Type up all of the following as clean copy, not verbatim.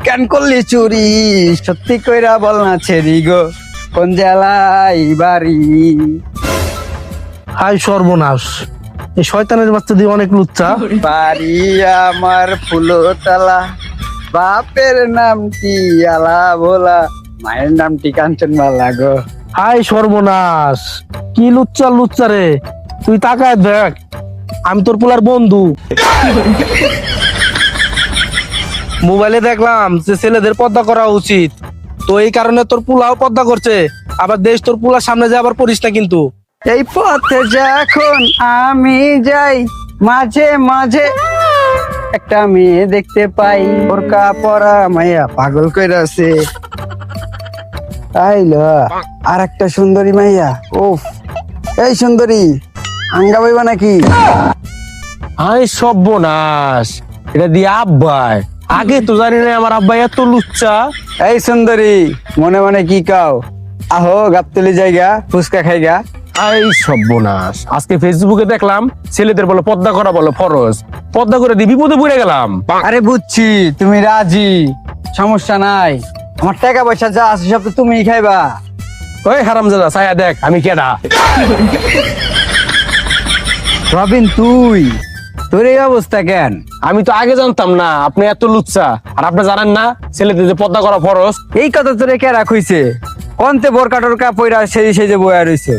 কেন করলি চুরি সত্যি কইরা বল না ছেড়ি গো কোন জেলায় বাড়ি? হাই সর্বনাশ, এই শয়তানের বাচ্চা দিয়ে অনেক লুচ্চা। বাড়ি আমার ফুলতলা, বাপের নাম কি আলা ভোলা, মায়ের নামটি কাঞ্চন মালা গো। হাই সর্বনাশ, কি লুচ্চা লুচ্চা রে, তুই তাকায় দেখ, আমি তোর পোলার বন্ধু। মোবাইলে দেখলাম যে ছেলেদের পর্দা করা উচিত, তো এই কারণে তোর পোলাও পর্দা করছে। আবার দেশ তোর পোলার সামনে যে আবার পড়িস না কিন্তু। এই পথে যখন আমি যাই মাঝে মাঝে একটা মেয়ে দেখতে পাই, বোরকা পরা মাইয়া পাগল কইরাছে। আইলো আর একটা সুন্দরী মাইয়া, ওফ এই সুন্দরী আঙ্গা বইবা নাকি? হাই সর্বনাশ, এটা দিয়ে আব্বাই, আগে তো জানি না আমার আব্বাই এত লুচ্চা। এই সুন্দরী মনে মনে কি কাও, আহো গাবতলি জায়গা ফুচকা খাইগা। এই সর্বনাশ, আজকে ফেসবুকে দেখলাম ছেলেদের বলে পর্দা করা বলে ফরজ, পর্দা করে দিয়ে বিপদে পড়ে গেলাম। আরে বুঝছি তুমি রাজি, সমস্যা নাই, আমার টাকা পয়সা যা আছে সব তো তুমিই খাইবা। ওই হারামজাদা ছায়া দেখ আমি কেডা। রবিন তুই, তোর এই অবস্থা কেন? আমি তো আগে জানতাম না আপনি এত লুচ্চা, আর আপনি জানেন না ছেলেদের যে পর্দা করা ফরজ। এই কথা তোরে কে রাখইছে? কন্তে বোরকা টোরকা পইরা সেই সেজে বয়া রইছে।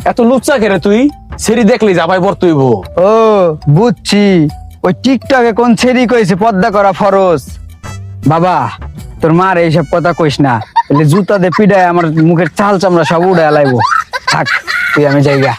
এত লুচ্চা কেরে তুই? সেরি দেখলি যাবাই পর তুই বো। ও বুঝছি, ওই টিকটকে কোন ছেড়ি কইছে পর্দা করা ফরজ। বাবা তোর মার এইসব কথা কইস না, এলে জুতা দে পিডায় আমার মুখের চাল চামড়া সব উড়ে লাইবো। থাক তুই, আমি যাইগা।